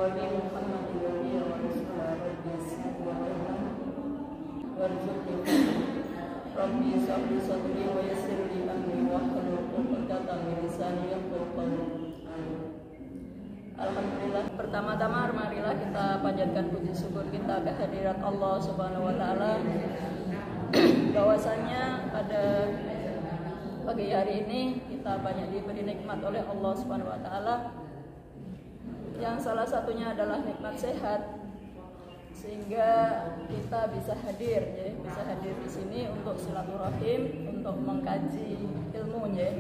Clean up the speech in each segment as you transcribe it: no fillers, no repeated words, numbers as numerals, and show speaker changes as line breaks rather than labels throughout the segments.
Nabi Muhammad Rabbi sabri sadri wa yassir li amri wahlul 'uqdatam min lisani yafqahu qawli. Alhamdulillah, pertama-tama marilah kita panjatkan puji syukur kita kehadirat Allah Subhanahu wa taala bahwasanya pada pagi hari ini kita banyak diberi nikmat oleh Allah Subhanahu wa taala, yang salah satunya adalah nikmat sehat, sehingga kita bisa hadir di sini untuk silaturahim, untuk mengkaji ilmu ya.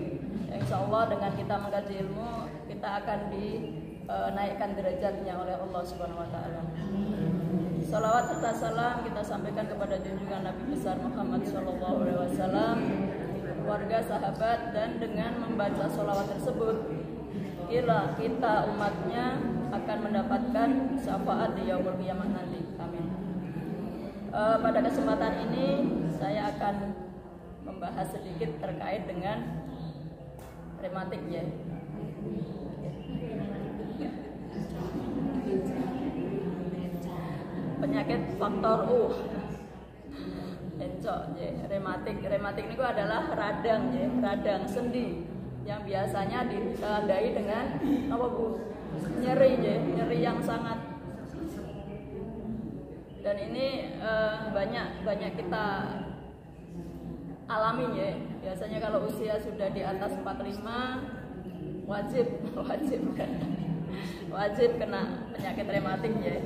Insya Allah dengan kita mengkaji ilmu, kita akan dinaikkan derajatnya oleh Allah Subhanahu wa taala. Salawat serta salam kita sampaikan kepada junjungan Nabi besar Muhammad sallallahu alaihi wasallam, keluarga, sahabat, dan dengan membaca sholawat tersebut kita umatnya akan mendapatkan syafaat di yaumul qiyamah nanti. Amin. Pada kesempatan ini saya akan membahas sedikit terkait dengan rematik ya. Penyakit faktor U. Encok ya, rematik ini adalah radang sendi yang biasanya ditandai dengan apa Bu? Nyeri yang sangat. Dan ini banyak kita alami ya. Biasanya kalau usia sudah di atas 45 wajib kena penyakit rematik ya.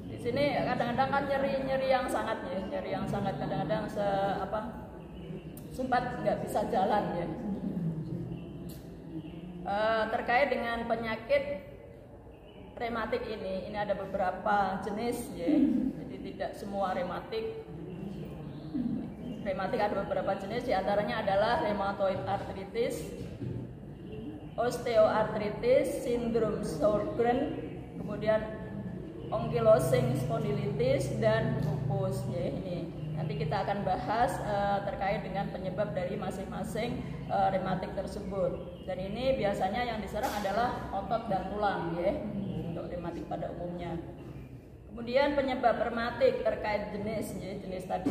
Di sini kadang-kadang kan nyeri yang sangat ya, kadang-kadang sempat nggak bisa jalan ya. Terkait dengan penyakit rematik ini ada beberapa jenis ya. Jadi tidak semua rematik ada beberapa jenis, diantaranya adalah rheumatoid arthritis, osteoartritis, sindrom Sjögren, kemudian ankylosing spondylitis, dan lupus ya. Ini nanti kita akan bahas terkait dengan penyebab dari masing-masing rematik tersebut. Dan ini biasanya yang diserang adalah otot dan tulang ya, untuk rematik pada umumnya. Kemudian penyebab rematik terkait jenis tadi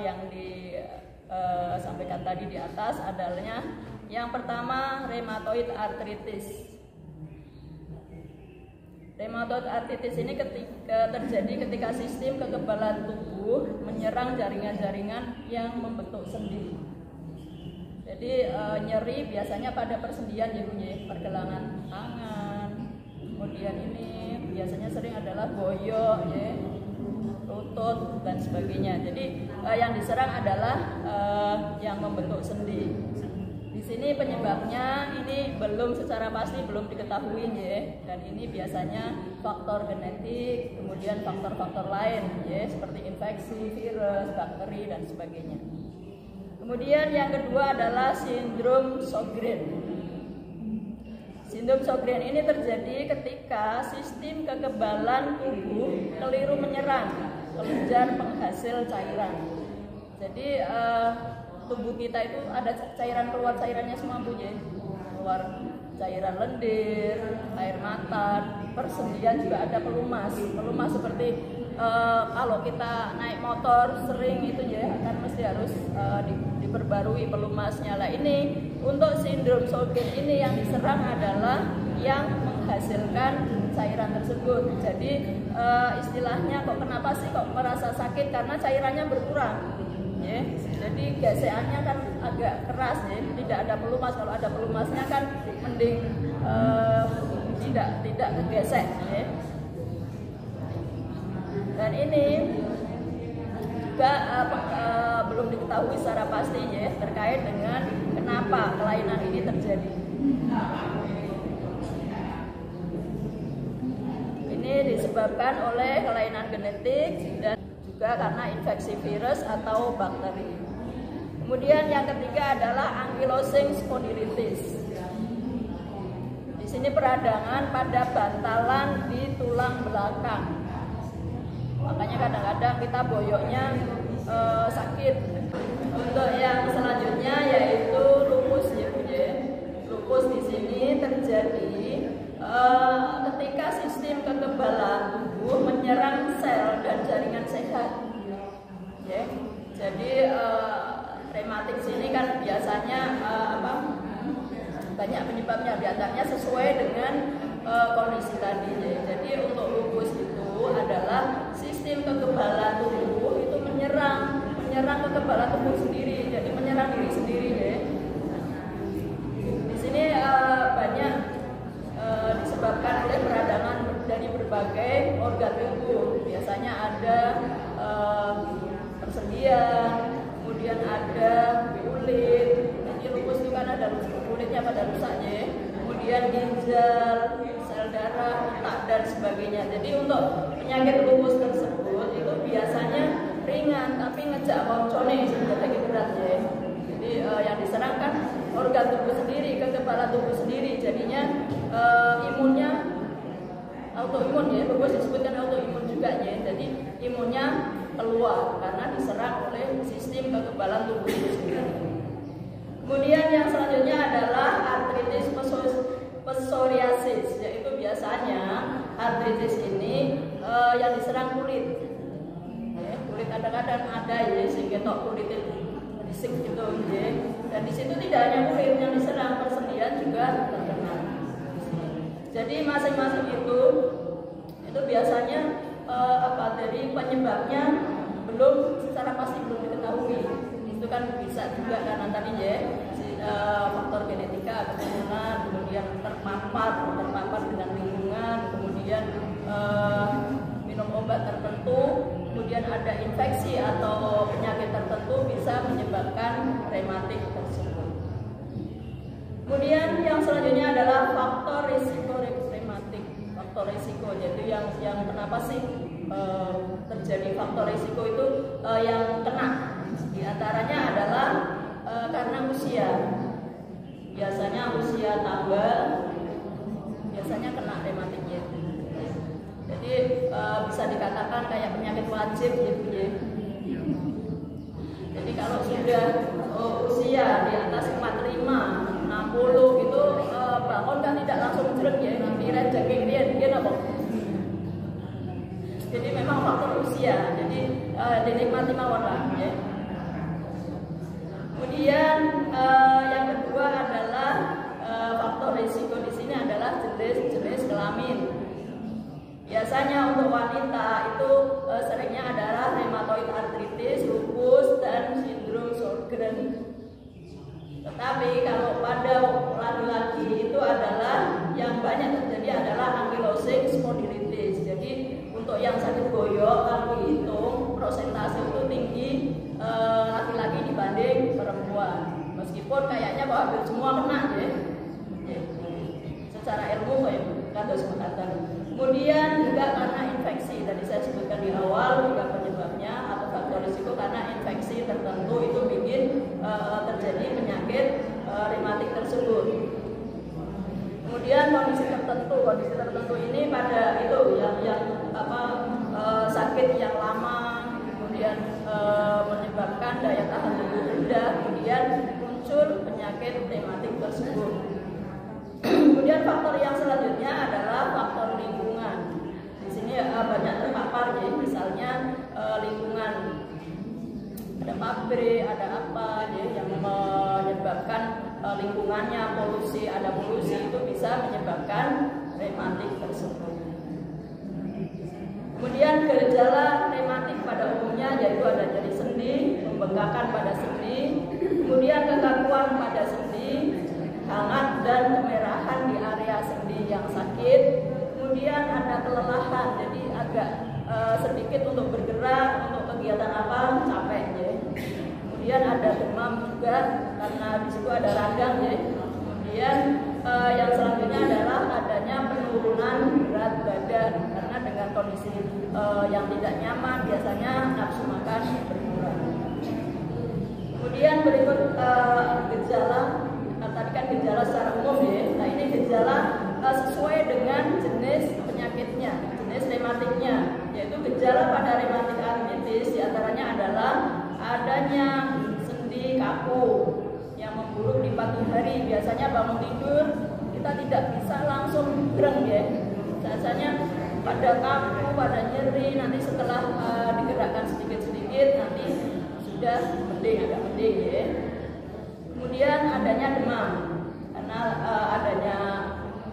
yang disampaikan tadi di atas adalah yang pertama rheumatoid arthritis. Rheumatoid arthritis ini terjadi ketika sistem kekebalan tubuh menyerang jaringan-jaringan yang membentuk sendi. Jadi nyeri biasanya pada persendian ya Bu ya, pergelangan tangan. Kemudian ini biasanya sering adalah boyok ya, lutut dan sebagainya. Jadi yang diserang adalah yang membentuk sendi. Di sini penyebabnya ini secara pasti belum diketahui ya, dan ini biasanya faktor genetik, kemudian faktor-faktor lain ya, seperti infeksi, virus, bakteri dan sebagainya. Kemudian yang kedua adalah sindrom Sjögren. Sindrom Sjögren ini terjadi ketika sistem kekebalan tubuh keliru menyerang kelenjar penghasil cairan. Jadi tubuh kita itu ada keluar cairannya semua Bu ya. Keluar cairan lendir, air mata, persendian juga ada pelumas seperti kalau kita naik motor sering itu ya, kan mesti harus diperbarui pelumasnya. Lah ini untuk sindrom Sjögren ini yang diserang adalah yang menghasilkan cairan tersebut. Jadi istilahnya kenapa sih merasa sakit, karena cairannya berkurang ya. Jadi gesekannya kan agak keras ya, tidak ada pelumas. Kalau ada pelumasnya kan mending tidak kegesek ya. Dan ini juga belum diketahui secara pasti ya, terkait dengan kenapa kelainan ini terjadi. Ini disebabkan oleh kelainan genetik dan juga karena infeksi virus atau bakteri. Kemudian yang ketiga adalah ankylosing spondylitis. Di sini peradangan pada bantalan di tulang belakang. Makanya kadang-kadang kita boyoknya sakit. Untuk yang selanjutnya yaitu lupus ya Bu ya. Lupus di sini terjadi ketika sistem kekebalan tubuh menyerang sel dan jaringan sehat. Ya. Jadi rematik sini kan biasanya banyak penyebabnya, biasanya sesuai dengan kondisi tadi. Jadi untuk lupus itu adalah sistem kekebalan tubuh itu menyerang kekebalan tubuh sendiri, jadi menyerang diri sendiri ya. Di sini banyak disebabkan oleh peradangan dari berbagai organ tubuh. Biasanya ada persendian, kemudian ada kulit. Jadi lupus itu kan ada kulitnya pada rusaknya, kemudian ginjal, sel darah, otak dan sebagainya. Jadi untuk penyakit lupus tersebut itu biasanya ringan tapi ngejak boncone sebenarnya berat ya. Jadi yang diserang kan organ tubuh sendiri, kekebalan tubuh sendiri. Jadinya imunnya autoimun ya, lupus disebutkan autoimun juga ya. Jadi imunnya keluar karena diserang oleh sistem kekebalan tubuh itu sendiri. Kemudian yang selanjutnya adalah artritis psoriasis, yaitu biasanya artritis ini yang diserang kulit. Ya, kulit kadang-kadang ada ya, sehingga kulit itu risik gitu ya. Dan di situ tidak hanya kulit yang diserang, persendian juga terkena. Jadi masing-masing itu biasanya dari penyebabnya belum secara pasti belum diketahui. Itu kan bisa juga karena tadi ya faktor genetika, keturunan, kemudian terpapar dengan lingkungan, kemudian minum obat tertentu, kemudian ada infeksi atau penyakit tertentu bisa menyebabkan rematik tersebut. Kemudian yang selanjutnya adalah faktor risiko rematik. Faktor risiko, jadi yang kenapa sih terjadi faktor risiko itu yang kena? Di antaranya adalah karena usia. Biasanya usia tambah, biasanya kena rematiknya. Jadi bisa dikatakan kayak penyakit wajib gitu ya. Jadi kalau sudah usia di atas 45, 60 itu bangun kan tidak langsung jelek ya, kira jaging dia apa? Jadi memang faktor usia. Jadi dinikmati mawon lah ya. Kemudian yang kedua adalah faktor risiko di sini adalah jenis kelamin. Biasanya untuk wanita itu seringnya adalah rheumatoid arthritis, lupus, dan sindrom Sjögren. Tetapi kalau pada laki-laki itu adalah yang banyak terjadi adalah ankylosing spondylitis. Jadi untuk yang sakit goyok kalau dihitung prosentase itu tinggi laki-laki dibanding perempuan. Meskipun kayaknya bahwa hampir semua kena ya. Secara ilmu ya kan harus mengatakan. Kemudian juga karena infeksi, tadi saya sebutkan di awal juga penyebabnya atau faktor risiko karena infeksi tertentu itu bikin terjadi penyakit rematik tersebut. Kemudian kondisi tertentu ini pada itu yang sakit yang lama, kemudian menyebabkan daya tahan tubuh rendah, kemudian muncul penyakit rematik tersebut. Kemudian faktor yang selanjutnya adalah faktor lingkungan. Di sini banyak terpapar ya, misalnya lingkungan, ada pabrik, ada apa ya yang menyebabkan lingkungannya polusi, ada polusi itu bisa menyebabkan rematik tersebut. Kemudian gejala rematik pada umumnya yaitu ada nyeri sendi, pembengkakan pada sendi, kemudian kekakuan pada sendi, hangat dan kemerahan di area sendi yang sakit, kemudian ada kelelahan, jadi agak sedikit untuk bergerak, untuk kegiatan apa capek ya. Kemudian ada demam juga karena di situ ada radang ya. Kemudian yang selanjutnya adalah adanya penurunan berat badan karena dengan kondisi yang tidak nyaman biasanya nafsu makan berkurang. Kemudian berikut gejala, tadi kan gejala secara umum ya. Nah ini gejala sesuai dengan jenis penyakitnya, jenis rematiknya, yaitu gejala pada rematik artritis diantaranya adalah adanya sendi kaku yang memburuk di pagi hari. Biasanya bangun tidur kita kita tidak bisa langsung greng ya. Biasanya pada kaku, pada nyeri, nanti setelah digerakkan sedikit-sedikit nanti sudah mending, agak mending ya. Kemudian adanya demam karena adanya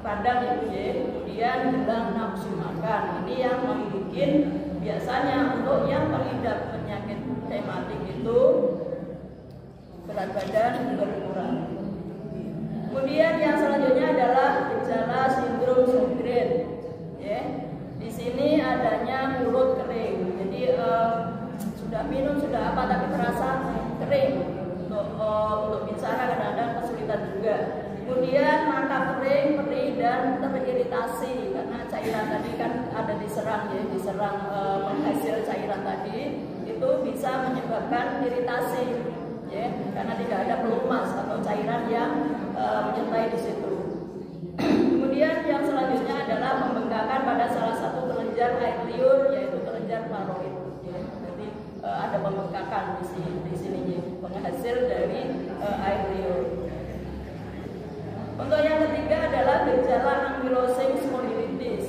radang ya Bu ya. Kemudian hilang nafsu makan. Ini yang membuat biasanya untuk yang mengidap penyakit rematik itu berat badan berkurang. Kemudian yang selanjutnya adalah gejala sindrom Sjogren. Ya. Di sini adanya mulut kering. Jadi sudah minum sudah apa tapi terasa kering. Untuk bicara kadang-kadang kesulitan juga. Kemudian mata kering, perih dan teriritasi karena cairan tadi kan ada diserang ya, diserang penghasil cairan tadi itu bisa menyebabkan iritasi ya, karena tidak ada pelumas atau cairan yang menyertai di situ. Kemudian yang selanjutnya adalah pembengkakan pada salah satu kelenjar air liur yaitu kelenjar paroid. Ya. Jadi ada pembengkakan di sini ya, penghasil dari air liur. Untuk yang ketiga adalah gejala ankylosing spondylitis.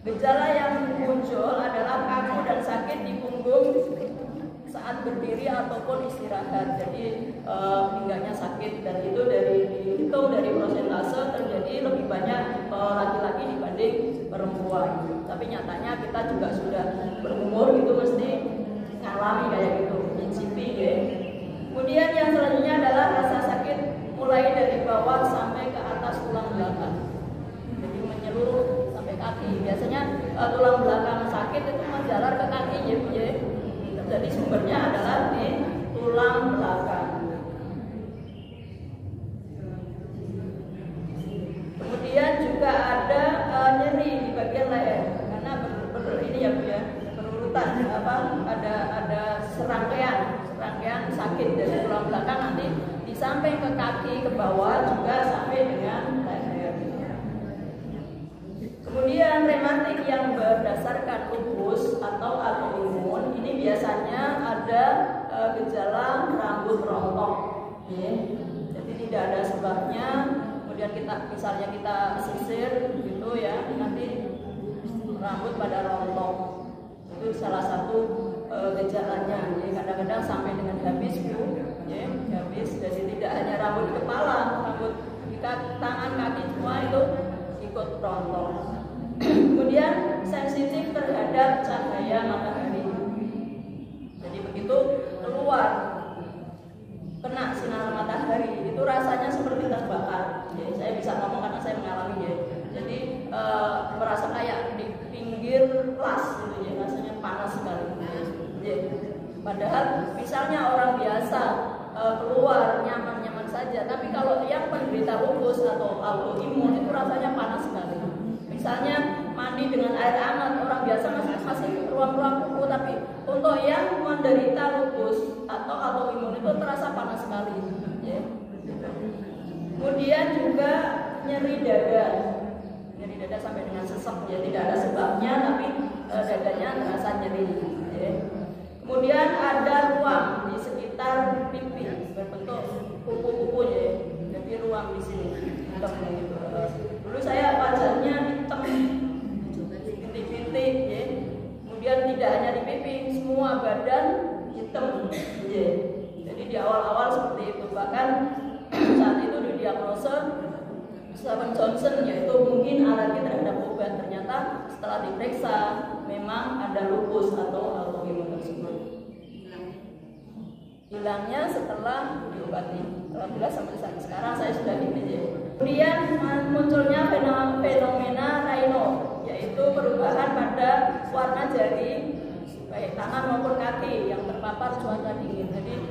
Gejala yang muncul adalah kaku dan sakit di punggung saat berdiri ataupun istirahat. Jadi pinggangnya sakit dan itu dihitung dari persentase terjadi lebih banyak laki-laki dibanding perempuan. Tapi nyatanya kita juga sudah berumur itu mesti ngalami kayak gitu, mencicipi ya. Kemudian yang selanjutnya adalah rasa sakit mulai dari bawah sampai ke atas tulang belakang. Jadi menyeluruh sampai kaki. Biasanya tulang belakang sakit itu menjalar ke kaki ya. Jadi sumbernya adalah di tulang belakang. Kemudian juga ada nyeri di bagian leher karena ini ya Bu ya, berurutan ada serangkaian sakit dari tulang belakang nanti di samping ke kaki ke bawah juga sampai dengan leher. Kemudian rematik yang berdasarkan lupus atau autoimun ini biasanya ada gejala rambut rontok, ya. Jadi tidak ada sebabnya. Kemudian misalnya kita sisir gitu ya, nanti rambut pada rontok. Itu salah satu gejalanya. Jadi kadang-kadang sampai dengan habis Bu, ya, habis. Jadi tidak hanya rambut kepala, rambut tangan, kaki semua itu ikut rontok. Kemudian sensitif terhadap cahaya matahari. Jadi begitu keluar kena sinar matahari itu rasanya seperti terbakar. Jadi saya bisa ngomong karena saya mengalaminya. Jadi merasa kayak di pinggir las gitu ya, rasanya panas sekali. Jadi, padahal misalnya orang biasa keluar nyaman-nyaman saja, tapi kalau yang penderita lupus atau autoimun itu rasanya panas sekali. Misalnya mandi dengan air hangat, orang biasa masih ruang-ruang kuku, tapi untuk yang menderita lupus atau autoimun itu terasa panas sekali. Ya. Kemudian juga nyeri dada sampai dengan sesek, ya tidak ada sebabnya, tapi dadanya terasa nyeri. Ya. Kemudian ada ruam di sekitar pipi berbentuk kupu-kupu ya, jadi ruam di sini. Dulu saya wajahnya hitam, bintik-bintik, ya. Kemudian tidak hanya di pipi, semua badan hitam, ya. Jadi di awal-awal seperti itu. Bahkan saat itu didiagnosa Stevens-Johnson, yaitu mungkin alergi terhadap obat. Ternyata setelah diperiksa memang ada lupus atau autoimun tersebut. Hilangnya setelah diobati. Alhamdulillah sampai saat sekarang saya sudah ya. Kemudian munculnya fenomena Raynaud, yaitu perubahan pada warna jari baik tangan maupun kaki yang terpapar cuaca dingin. Jadi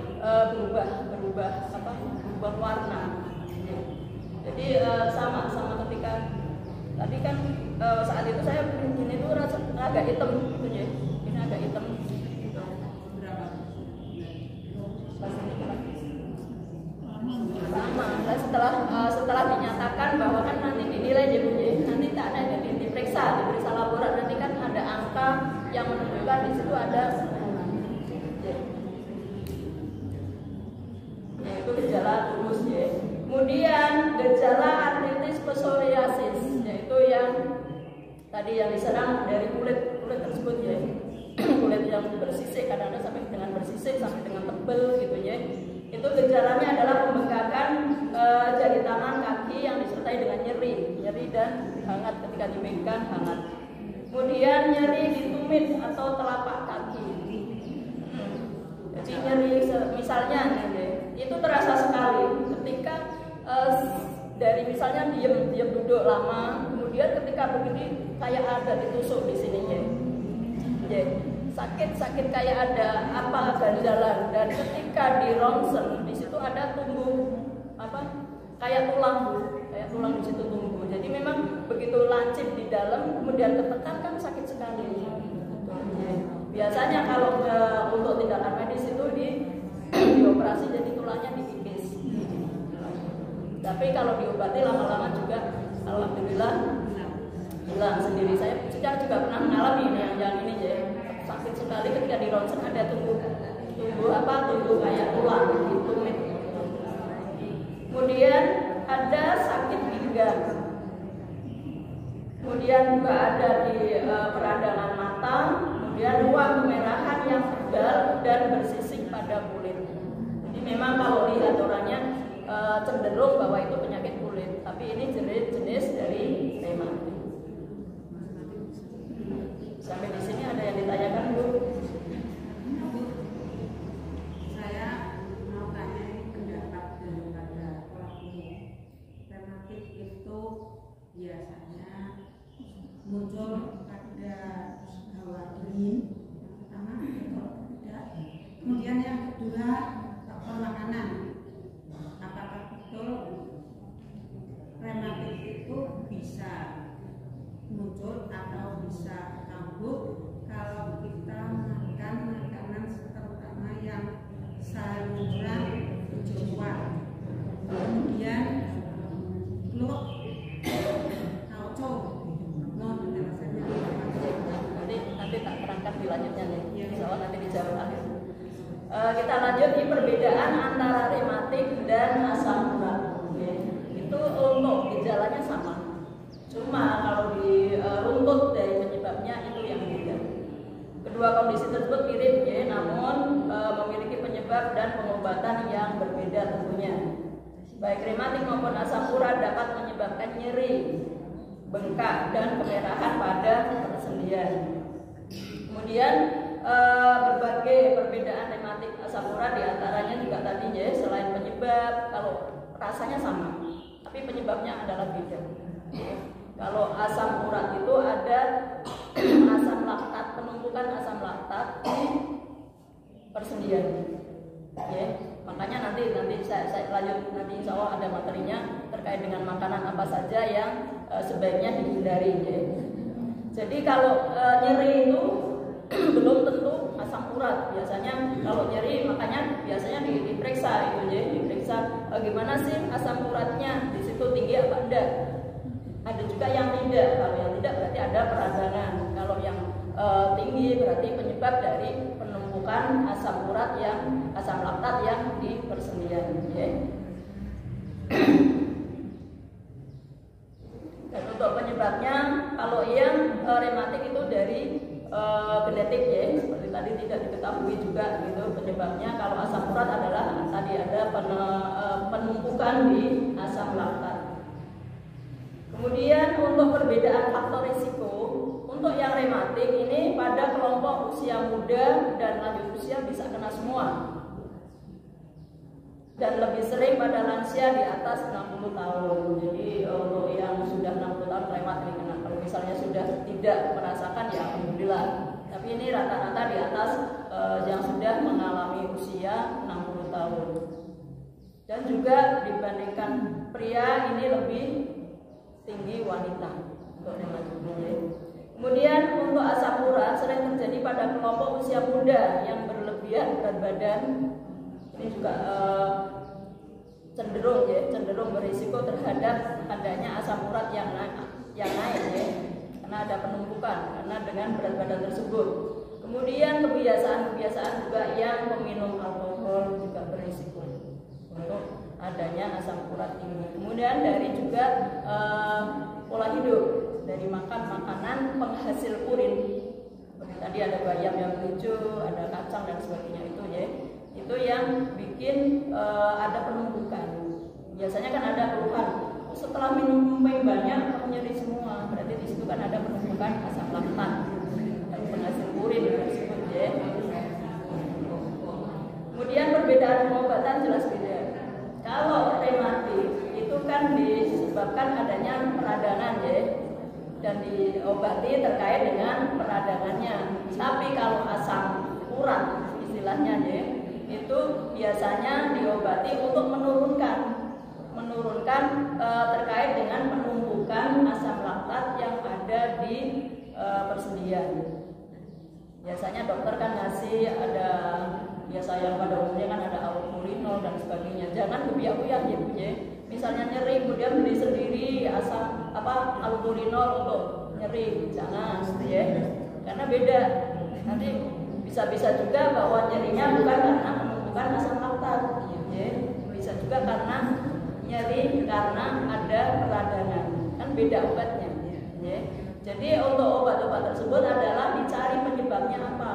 berubah warna. Jadi sama ketika tadi kan saat itu saya ini tuh rasa agak hitam gitu ya. Ini agak hitam. Sama. Setelah dinyatakan bahwa kan nanti dinilai nanti tak ada diperiksa laboratorium, nanti kan ada angka yang menunjukkan di situ ada yaitu gejala lupus ya. Kemudian tadi yang diserang dari kulit tersebut ya, kulit yang bersisik, kadang-kadang sampai dengan bersisik sampai dengan tebel gitu ya. Itu gejalanya adalah pembengkakan jari tangan, kaki yang disertai dengan nyeri dan hangat ketika dipegang hangat. Kemudian nyeri di tumit atau telapak kaki. Jadi nyeri misalnya itu terasa sekali ketika dari misalnya diam duduk lama, kemudian ketika begini kayak ada ditusuk di sininya. Ya, sakit kayak ada apa ganjalan, dan ketika di ronsen di situ ada tumbuh kayak tulang di situ tumbuh. Jadi memang begitu lancip di dalam kemudian ketekan kan sakit sekali. Biasanya kalau untuk tindakan medis itu dioperasi jadi tulangnya dikikis. Tapi kalau diobati lama-lama juga alhamdulillah hilang sendiri. Saya juga pernah mengalami yang ini ya. Sakit sekali ketika di ronsen ada tumbuh kayak tulang di tumit. Kemudian ada sakit pinggang. Kemudian juga ada di peradangan mata, kemudian ruang kemerahan yang tebal dan bersisik pada kulit. Jadi memang kalau lihat orangnya cenderung bahwa itu penyakit kulit, tapi ini jenis dari rematik. Sampai di sini ada yang ditanyakan, Bu?
Saya mau tanya pendapat daripada pelaku. Rematik itu biasanya muncul pada hawa dingin, yang pertama kalau tidak. Kemudian yang kedua faktor makanan. Apakah betul rematik itu bisa muncul atau bisa kambuh kalau kita makan makanan terutama yang sayuran hijauan, kemudian telur, tauco,
nanti tak terangkan di lanjutnya nih. Soal nanti dijawab akhir. Kita lanjut di perbedaan antara rematik dan asam urat. Itu untuk gejalanya sama. Cuma kalau di runtut dari penyebabnya itu yang beda. Kedua kondisi tersebut mirip ya, namun memiliki penyebab dan pengobatan yang berbeda tentunya. Baik rematik maupun asam urat dapat menyebabkan nyeri, bengkak dan kemerahan pada persendian. Kemudian berbagai perbedaan rematik asam urat diantaranya juga tadi ya, selain penyebab, kalau rasanya sama, tapi penyebabnya adalah beda. Kalau asam urat itu ada asam laktat, penumpukan asam laktat di persendian. Ya, makanya nanti saya lanjut, nanti insya Allah ada materinya terkait dengan makanan apa saja yang sebaiknya dihindari. Ya. Jadi kalau nyeri itu belum tentu asam urat. Biasanya kalau nyeri makanya biasanya diperiksa itu ya, diperiksa gimana sih asam uratnya, di situ tinggi apa enggak. Ada juga yang tidak. Kalau yang tidak berarti ada peradangan. Kalau yang tinggi berarti penyebab dari penumpukan asam urat yang asam laktat yang di persendian. Ya. Dan untuk penyebabnya, kalau yang rematik itu dari genetik ya, seperti tadi tidak diketahui juga gitu penyebabnya. Kalau asam urat adalah tadi ada penumpukan di asam laktat. Kemudian untuk perbedaan faktor risiko, untuk yang rematik ini pada kelompok usia muda dan lanjut usia bisa kena semua. Dan lebih sering pada lansia di atas 60 tahun. Jadi untuk yang sudah 60 tahun rematik kena. Kalau misalnya sudah tidak merasakan ya alhamdulillah. Tapi ini rata-rata di atas yang sudah mengalami usia 60 tahun. Dan juga dibandingkan pria ini lebih tinggi wanita untuk rematiknya. Kemudian untuk asam urat sering terjadi pada kelompok usia muda yang berlebihan berat badan. Ini juga cenderung berisiko terhadap adanya asam urat yang naik ya, karena ada penumpukan karena dengan berat badan tersebut. Kemudian kebiasaan juga yang meminum alkohol juga berisiko untuk adanya asam urat tinggi. Kemudian dari juga pola hidup jadi makan makanan penghasil urin. Seperti tadi ada bayam yang hijau, ada kacang dan sebagainya itu ya. Itu yang bikin ada penumpukan. Biasanya kan ada keluhan setelah minum banyak nyeri semua, berarti di situ kan ada penumpukan asam laktat dan penghasil urin tersebut ya. Kemudian perbedaan pengobatan jelas beda. Kalau rematik itu kan disebabkan adanya peradangan ya, dan diobati terkait dengan peradangannya. Tapi kalau asam urat istilahnya ya, itu biasanya diobati untuk menurunkan terkait dengan penumpukan asam laktat yang ada di persendian. Biasanya dokter kan ngasih ada biasa yang pada umumnya kan ada albuminol dan sebagainya. Jangan kebiak-biak ya Bu ya. Misalnya nyeri kemudian beli sendiri asam albuminol untuk nyeri, jangan ya. Karena beda. Nanti bisa juga bahwa nyerinya bukan karena penumpukan asam laktat ya. Bisa juga karena nyeri karena ada peradangan. Kan beda obatnya ya. Jadi untuk obat-obat tersebut adalah dicari penyebabnya apa.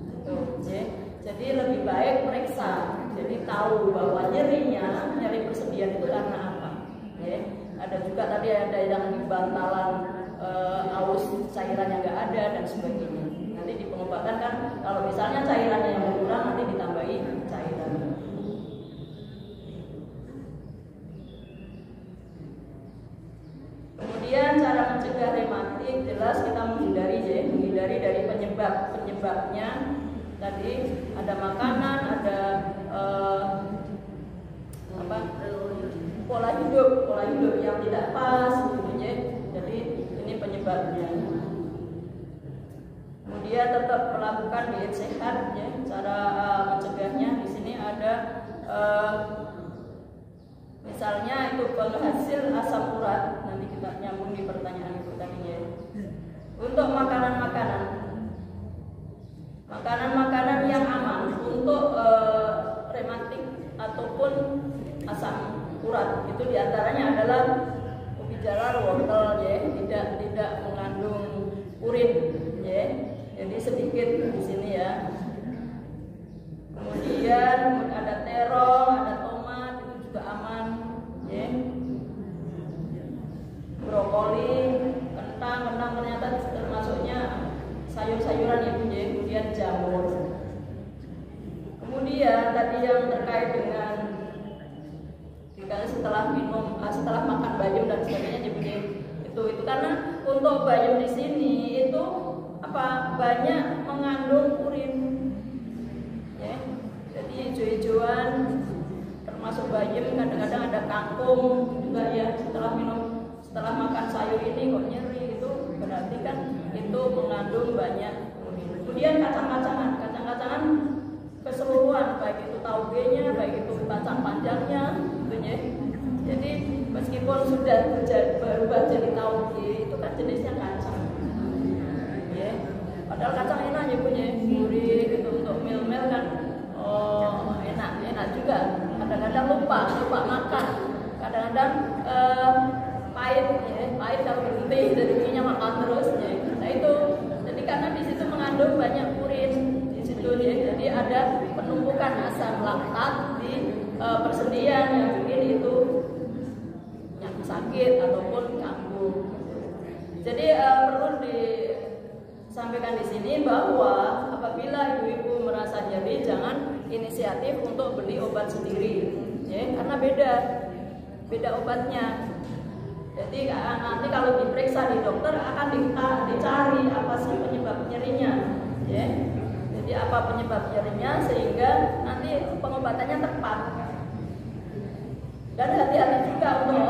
Gitu, ya. Jadi lebih baik periksa, jadi tahu bahwa nyeri persendian itu karena apa. Ya. Ada juga tadi ada yang di bantalan aus cairannya nggak ada dan sebagainya. Nanti di pengobatan kan kalau misalnya cairannya yang berkurang nanti ditambahi cairan. Kemudian cara mencegah rematik jelas kita menghindari dari penyebabnya. Tadi ada makanan, ada pola hidup yang tidak pas gitu ya. Jadi ini penyebabnya. Kemudian tetap melakukan diet sehat ya. Cara mencegahnya di sini ada misalnya itu penghasil asam urat. Nanti kita nyambung di pertanyaan itu tadi ya. Untuk makanan-makanan yang aman untuk rematik ataupun asam urat itu diantaranya adalah ubi jalar, wortel ya, tidak mengandung urin ya, jadi sedikit di sini ya. Kemudian ada terong, ada tomat itu juga aman ya. Brokoli, kentang ternyata termasuknya sayur-sayuran itu ya. Kemudian jamur. Kemudian tadi yang terkait dengan setelah makan bayam dan sebagainya itu karena untuk bayam di sini itu banyak mengandung urin ya. Jadi hijau-hijauan termasuk bayam, kadang-kadang ada kangkung juga ya. Setelah makan sayur ini kok nyeri, itu berarti kan itu mengandung banyak urin. Kemudian kacang-kacangan keseluruhan, baik itu tauge-nya, baik itu kacang panjangnya gitu ya. Jadi meskipun sudah berubah jadi tauge, itu kan jenisnya kacang ya. Padahal kacang enak ya punya gurih gitu, untuk mil-mil kan enak juga. Kadang-kadang lupa makan, kadang-kadang pahit kalau berhenti jadi punya makan terus ya. Nah itu jadi karena di situ mengandung banyak urin di situ ya. Jadi ada penumpukan asam laktat di persendian yang bikin itu sakit ataupun kambuh. Jadi perlu disampaikan di sini bahwa apabila ibu-ibu merasa nyeri, jangan inisiatif untuk beli obat sendiri ya, karena beda obatnya. Jadi nanti kalau diperiksa di dokter akan dicari apa sih penyebab nyerinya ya. Jadi apa penyebab nyerinya sehingga nanti pengobatannya tepat. Dan hati-hati juga untuk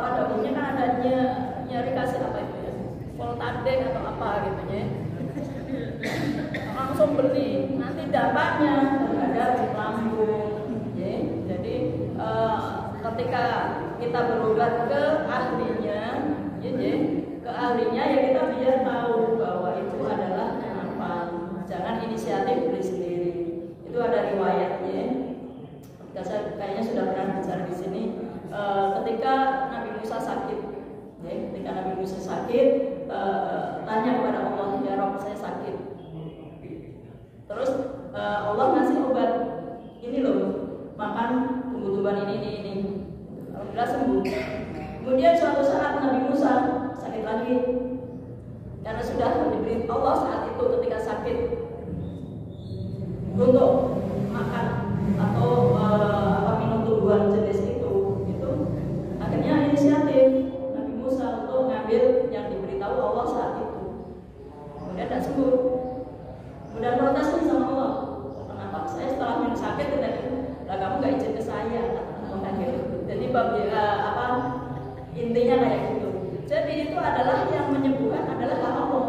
pada umumnya kan ada nyeri kasih apa itu ya, Voltaren atau apa gitu ya. Langsung beli, nanti dampaknya terhadap lambung ya. Jadi ketika kita berobat ke ahlinya ya kita biar tahu bahwa itu adalah apa. Jangan inisiatif beli sendiri. Itu ada riwayatnya. Saya kayaknya sudah pernah bicara di sini. Ketika Nabi Musa sakit, ya, ketika Nabi ibu saya sakit, tanya kepada Allah, ya Rob saya sakit. Terus Allah ngasih obat, ini loh, makan tumbuh-tumbuhan ini. Alhamdulillah sembuh. Kemudian suatu saat Nabi Musa sakit lagi, karena sudah diberi Allah saat itu ketika sakit untuk makan atau minum tumbuhan jenis itu akhirnya inisiatif Nabi Musa untuk ngambil yang diberitahu Allah saat itu. Kemudian tidak sembuh, kemudian protes sama Allah, kenapa saya setelah minum sakit lah kamu nggak izin ke saya, gitu. Jadi intinya kayak gitu. Jadi itu adalah yang menyembuhkan adalah Allah.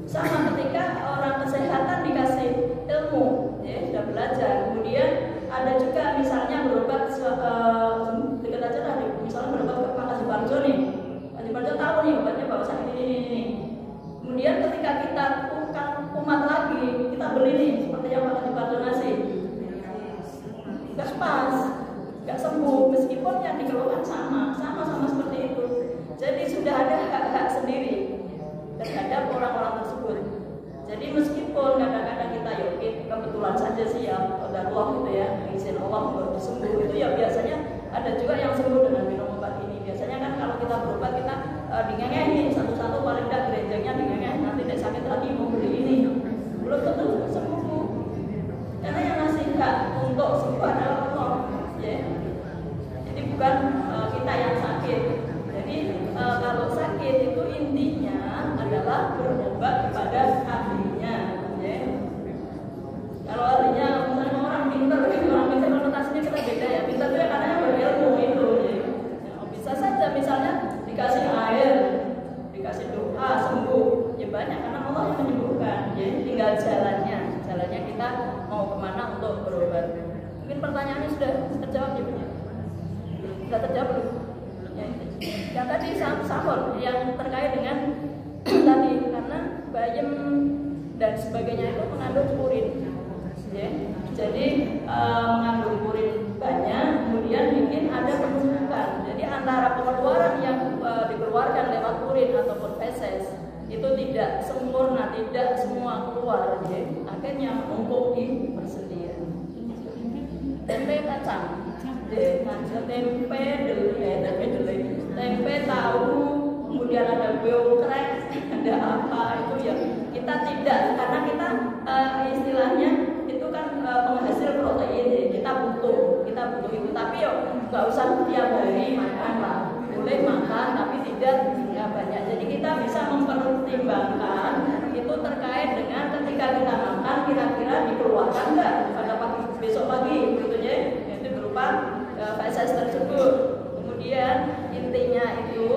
Sama ketika orang kesehatan dikasih ilmu, ya sudah belajar. Kemudian ada juga misalnya berobat dekat aja lah, misalnya berobat ke Pak Haji Barjo nih. Haji Barjo tahu nih obatnya bahwa sakit ini. Kemudian ketika kita kumat lagi, kita beli nih seperti yang Pak Haji Barjo ngasih. Gak pas, gak sembuh meskipun yang dikeluhkan sama seperti itu. Jadi sudah ada hak-hak sendiri terhadap orang-orang tersebut. Jadi meskipun kadang-kadang kita kebetulan saja sih ya udah Allah gitu ya, izin Allah untuk sembuh itu ya biasanya ada juga yang sembuh dengan minum obat ini. Biasanya kan kalau kita berobat kita dingengehin satu-satu, paling tidak gerejengnya dingengeh, nanti tidak sakit lagi mau beli ini, belum tentu sembuh. Karena yang ngasih hak untuk sembuh adalah Allah, ya. Jadi bukan kita yang sakit. Jadi kalau sakit itu intinya adalah berobat kepada ahlinya, ya. Kalau ahlinya misalnya orang pintar konotasinya kita beda ya. Pintar itu yang katanya berilmu itu, ya. Bisa saja misalnya dikasih air, dikasih doa sembuh, ya banyak karena Allah yang menyembuhkan. Ya tinggal jalannya kita mau kemana untuk berobat. Mungkin pertanyaannya sudah terjawab ya, sudah terjawab belum? Yang tadi sahur yang terkait dengan tadi karena bayam dan sebagainya itu mengandung purin, ya. Jadi mengandung purin banyak, kemudian bikin ada penumpukan. Jadi antara pengeluaran yang dikeluarkan lewat purin ataupun feses itu tidak sempurna, tidak semua keluar, ya. Akhirnya menumpuk di persendian. Tempe kacang. Tempe tahu, kemudian ada beokrek, ada apa itu ya kita tidak, karena kita istilahnya itu kan penghasil protein ya, kita butuh itu, tapi ya nggak usah tiap hari makan lah, boleh makan tapi tidak banyak. Jadi kita bisa mempertimbangkan itu terkait dengan ketika kita makan kira-kira dikeluarkan nggak pada besok pagi gitu ya, itu berupa feses tersebut. Kemudian intinya itu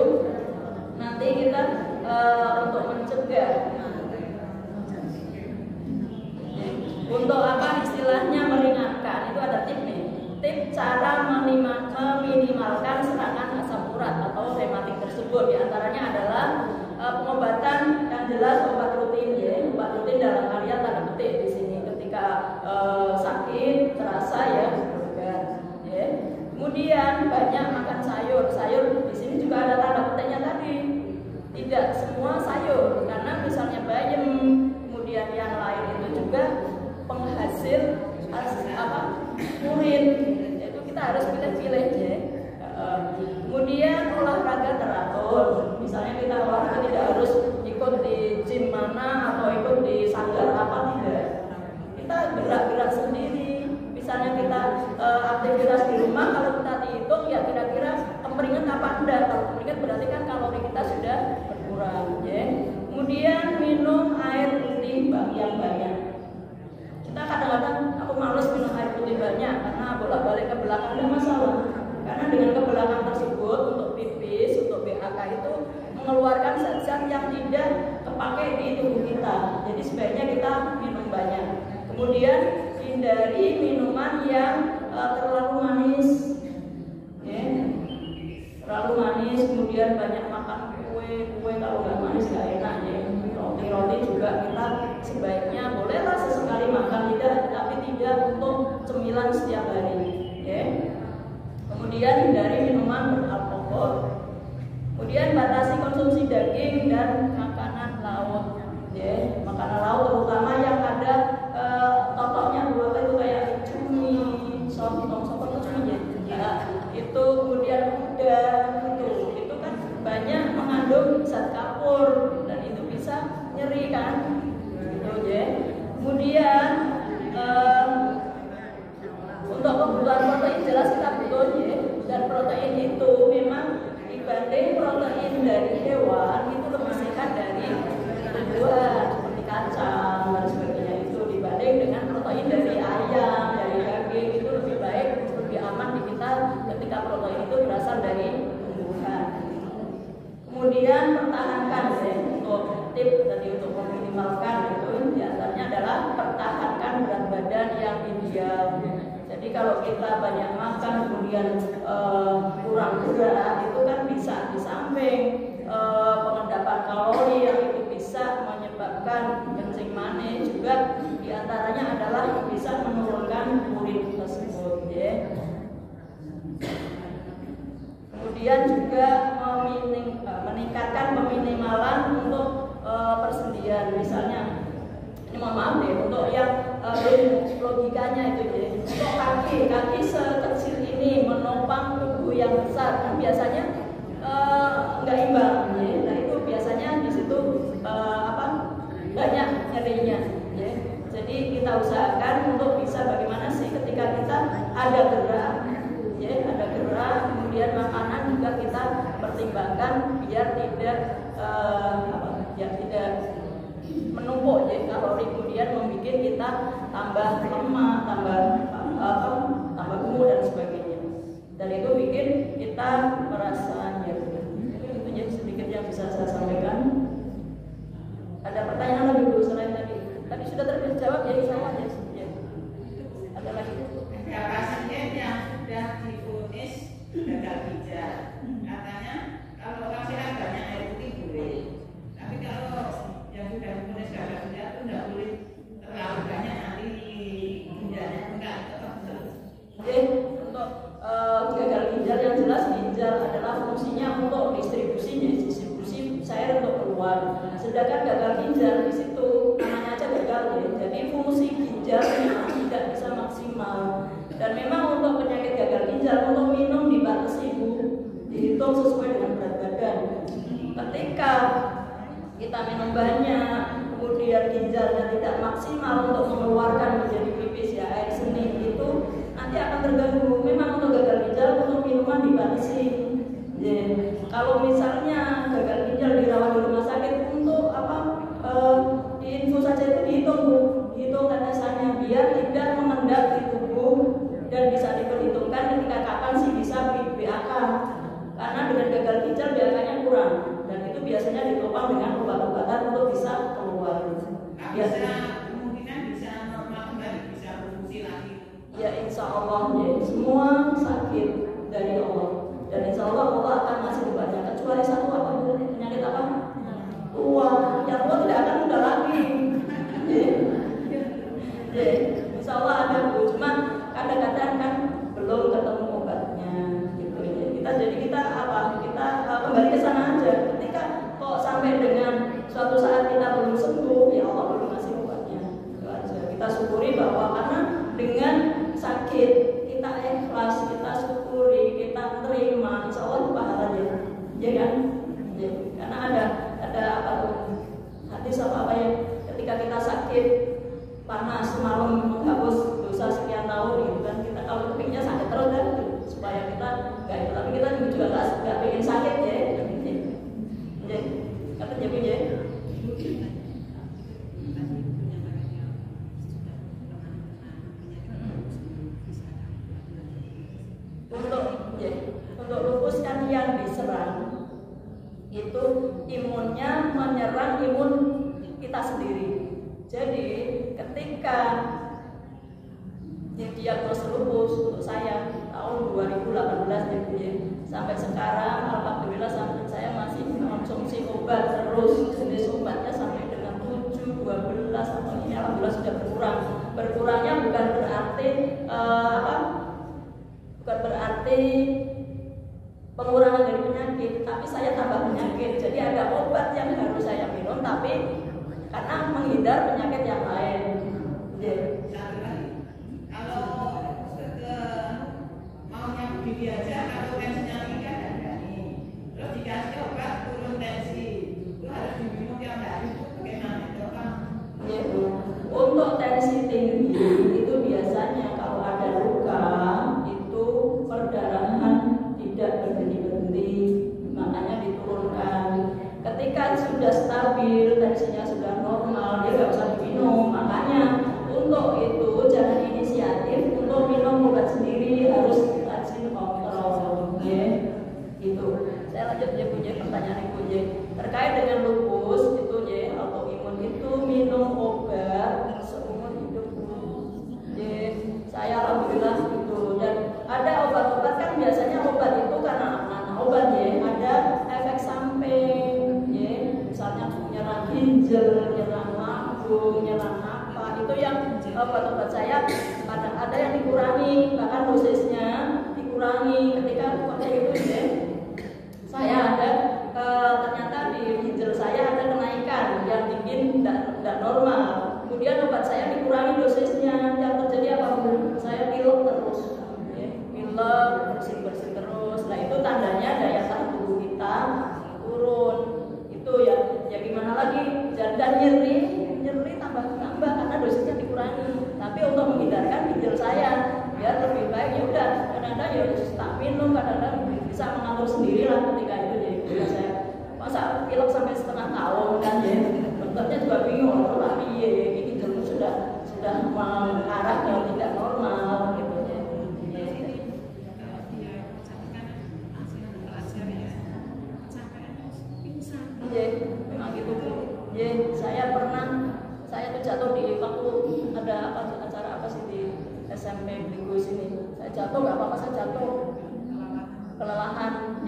nanti kita untuk mencegah, untuk apa istilahnya meringankan, itu ada tip nih, tip cara meminimalkan serangan asam urat atau rematik tersebut. Di antaranya adalah pengobatan yang jelas obat rutin, ya. Obat rutin dalam artian tanda petik di sini ketika sakit terasa ya berobat, ya. Kemudian banyak makan sayur di sini juga ada tanda petiknya tadi. Tidak semua sayur, karena misalnya bayam, kemudian yang lain itu juga penghasil purin. Itu kita harus pilih-pilih, ya. Kemudian olahraga teratur. Misalnya kita olahraga tidak harus ikut di gym mana atau ikut di sanggar apa, tidak. Kita gerak-gerak sendiri. Misalnya kita aktivitas di rumah, kalau kita dihitung ya kira-kira kemeringat apa enggak. Kalau kemeringat berarti kan kalori kita sudah berkurang, ya. Kemudian minum air putih yang banyak. Kita kadang-kadang aku males minum air putih banyak karena bolak-balik ke belakang ada masalah. Karena dengan ke belakang tersebut untuk pipis, untuk BAK itu mengeluarkan zat-zat yang tidak terpakai di tubuh kita. Jadi sebaiknya kita minum banyak. Kemudian hindari minuman yang terlalu manis, ya. Terlalu manis, kemudian banyak makan kue kalau nggak manis nggak enak, ya. Roti juga kita sebaiknya bolehlah sesekali makan, tapi tidak untuk cemilan setiap hari, ya. Kemudian hindari minuman beralkohol, Kemudian batasi konsumsi daging dan makanan laut. Ya, makanan laut terutama yang ada totoknya dua itu kayak cumi, sontong, ya, itu kemudian udang itu kan banyak mengandung zat kapur dan itu bisa nyeri kan, gitu ya. Kemudian untuk kebutuhan protein jelas kita butuh ya, dan protein itu memang dibanding protein dari hewan itu lebih sehat dari tumbuhan seperti kacang dan sebagainya, itu dibanding dengan protein dari ayam, dari daging itu lebih baik, lebih aman di kita ketika protein itu berasal dari tumbuhan. Kemudian pertahankan ya, untuk tips tadi untuk meminimalkan itu diantaranya adalah pertahankan berat badan yang ideal. Jadi kalau kita banyak makan kemudian kurang berat itu kan bisa di samping pengendapan kalori yang itu bisa menyebabkan kencing manis, juga diantaranya adalah bisa menurunkan urin tersebut ya. Kemudian juga meningkatkan peminimalan untuk persendian, misalnya ini mohon maaf deh untuk yang logikanya itu ya, untuk kaki sekecil ini menopang tubuh yang besar kan biasanya nggak imbang ya. Nah itu biasanya di situ banyak nyerinya ya. Jadi kita usahakan untuk bisa bagaimana sih ketika kita ada gerak ya, ada gerak, kemudian makanan juga kita pertimbangkan biar tidak tidak menumpuk ya kalori, kemudian membuat kita tambah lemak, tambah gemuk dan sebagainya. Dan itu bikin kita merasa nyeri. Itu ya sedikit yang bisa saya sampaikan. Ada pertanyaan lagi Bu selain tadi? Tadi sudah terjawab ya, sama ya. Ada lagi?
Ada pasien yang sudah divonis gagal ginjal. Katanya kalau orang sehat banyak air putih boleh. Tapi kalau yang sudah divonis gagal ginjal itu tidak boleh terlalu banyak, nanti ginjalnya enggak tetap terus.
Oke, untuk gagal ginjal yang jelas ginjal adalah fungsinya untuk distribusi cair untuk keluar. Sedangkan gagal ginjal di situ namanya aja gagal ya. Jadi fungsi ginjalnya tidak bisa maksimal. Dan memang untuk penyakit gagal ginjal untuk minum dibatasi Bu, dihitung sesuai dengan berat badan. Ketika kita minum banyak, kemudian ginjalnya tidak maksimal untuk mengeluarkan menjadi pipis ya air seni, itu nanti akan terganggu. Memang untuk gagal ginjal untuk minuman dibatasi. Kalau misalnya gagal ginjal dirawat di rumah sakit untuk di infus saja itu dihitung tetesannya biar tidak mengendap di tubuh dan bisa diperhitungkan ketika kapan sih bisa BAK. Karena dengan gagal ginjal BAK-nya kurang dan itu biasanya ditopang dengan obat-obatan untuk bisa keluar.
Biasanya kemungkinan bisa normal kembali, bisa berfungsi lagi.
Ya insya Allah ya, semua sakit dari Allah. Dan insya Allah Allah akan ngasih obatnya, kecuali satu apa penyakit apa? Tua, yang tua tidak akan muda lagi. Insya Allah ada Bu, cuma kadang-kadang kan belum ketemu obatnya, gitu ya. Kita kembali ke sana aja. Ketika kok sampai dengan suatu saat kita belum sembuh, ya Allah belum ngasih obatnya. Itu aja. Kita syukuri bahwa karena dengan sakit kita ikhlas, kita syukuri, kita terima, insya Allah pahalanya, ya kan? Ya, karena ada hadis apa ya? Ketika kita sakit panas semalam menghapus dosa sekian tahun, gitu kan? Kita kalau kepingnya sakit terus kan, supaya kita nggak itu, tapi kita juga nggak pengen sakit ya, ya, kata jadi ya. Untuk lupus kan yang diserang itu imunnya menyerang imun kita sendiri. Jadi ketika didiagnosis lupus untuk saya tahun 2018 ya, sampai sekarang alhamdulillah saya masih mengkonsumsi obat terus, jenis obatnya sampai dengan 7, 12 atau ini alhamdulillah sudah berkurang. Berkurangnya bukan berarti pengurangan dari penyakit, tapi tapi saya tambah penyakit. Jadi ada obat yang harus saya minum, tapi karena menghindar penyakit yang lain.
Kalau maunya begini aja, kalau tensinya tinggi kan berani. Terus dikasih obat turun tensi, itu harus diminum tiap hari. Bagaimana itu kan?
Untuk tensi tinggi itu biasanya kalau ada luka itu perdarahan tidak berhenti-henti, makanya diturunkan. Ketika sudah stabil, tensinya sudah normal, dia nggak usah diminum. Makanya untuk itu jangan inisiatif untuk minum obat sendiri, harus rajin kontrol. Gitu. Saya lanjut ya punya pertanyaan ibu ya. Terkait dengan lupus itu ya, autoimun itu minum obat seumur hidup. Ya, saya alhamdulillah gitu. Dan ada obat-obat kan biasanya obat itu karena obat ya ada efek samping ya, misalnya menyerang ginjal, menyerang lambung, menyerang apa, itu yang obat-obat saya kadang ada yang dikurangi, bahkan dosisnya dikurangi. Ketika pakai itu ya, saya ada ternyata di ginjal saya ada kenaikan yang bikin tidak normal. Kemudian obat saya dikurangi dosisnya, yang terjadi apa? Saya pilek terus, ya, pilek bersin terus. Nah itu tandanya daya tahan tubuh kita turun. Itu ya gimana lagi? Dan nyeri tambah karena dosisnya dikurangi. Tapi untuk menghindarkan ginjal saya biar lebih baik ya udah, kadang-kadang ya tak minum, kadang-kadang bisa mengatur sendiri lah ketika itu. Jadi saya masa pilek sampai setengah tahun kan ya, dokternya juga bingung tapi ini ginjalmu sudah mengarah ke tidak normal gitu ya. Memang gitu Bu. Saya tuh jatuh di waktu ada acara apa sih di SMP Bligo sini. Saya jatuh nggak apa-apa, saya jatuh kelelahan.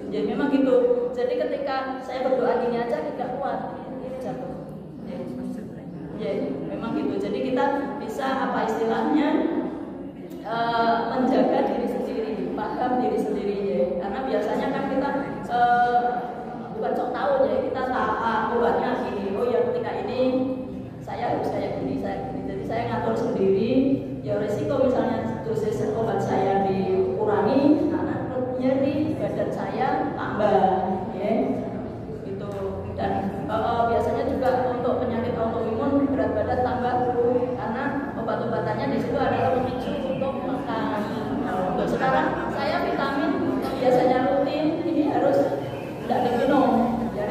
Ya memang gitu. Jadi ketika saya berdoa gini aja tidak kuat, ini jatuh. Ya memang gitu. Jadi kita bisa apa istilahnya menjaga diri sendiri, paham diri sendiri ya. Karena biasanya kan kita bukan sok tahu ya, kita tahu obatnya gini. Oh ya ketika ini saya harus kayak gini. Jadi saya ngatur sendiri. Ya resiko misalnya dosis obat saya dikurangi, karena nyeri badan saya tambah, ya. Itu. Dan biasanya juga untuk penyakit autoimun berat badan tambah karena obat-obatannya di situ adalah memicu untuk makan. Nah, untuk sekarang saya vitamin biasanya rutin ini harus tidak diminum. Ya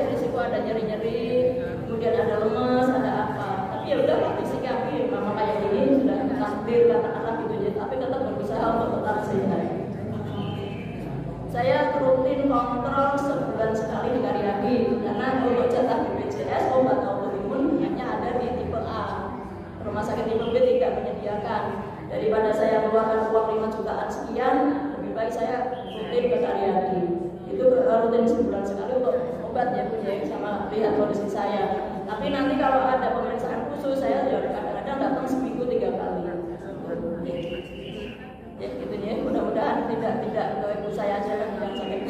risiko ada nyeri-nyeri, kemudian ada lemas, ada apa. Tapi ya udah disikapi, memang kayak gini sudah takdir katakanlah gitu ya. Tapi tetap berusaha untuk tetap sehat. Saya rutin kontrol sebulan sekali di Karyadi karena untuk jatah BPJS obat autoimun hanya ada di tipe A. Rumah sakit tipe B tidak menyediakan. Daripada saya mengeluarkan uang 5 jutaan sekian, lebih baik saya rutin ke Karyadi. Itu rutin sebulan sekali untuk obat ya Bu ya, sama lihat kondisi saya. Tapi nanti kalau ada pemeriksaan khusus saya kadang-kadang datang seminggu 3 kali. Ya gitu ya, mudah-mudahan tidak ke ibu saya aja yang sakit.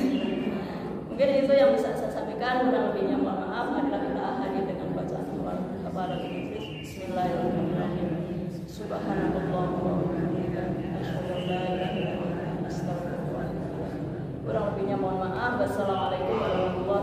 Mungkin itu yang bisa saya sampaikan, kurang lebihnya mohon maaf. Marilah kita akhiri dengan bacaan Quran kepada Kristus. Bismillahirrahmanirrahim. Subhanallah wa bihamdihi asyhadu an la ilaha illa anta astaghfiruka wa atubu ilaik. Kurang lebihnya mohon maaf. Wassalamualaikum warahmatullahi wabarakatuh.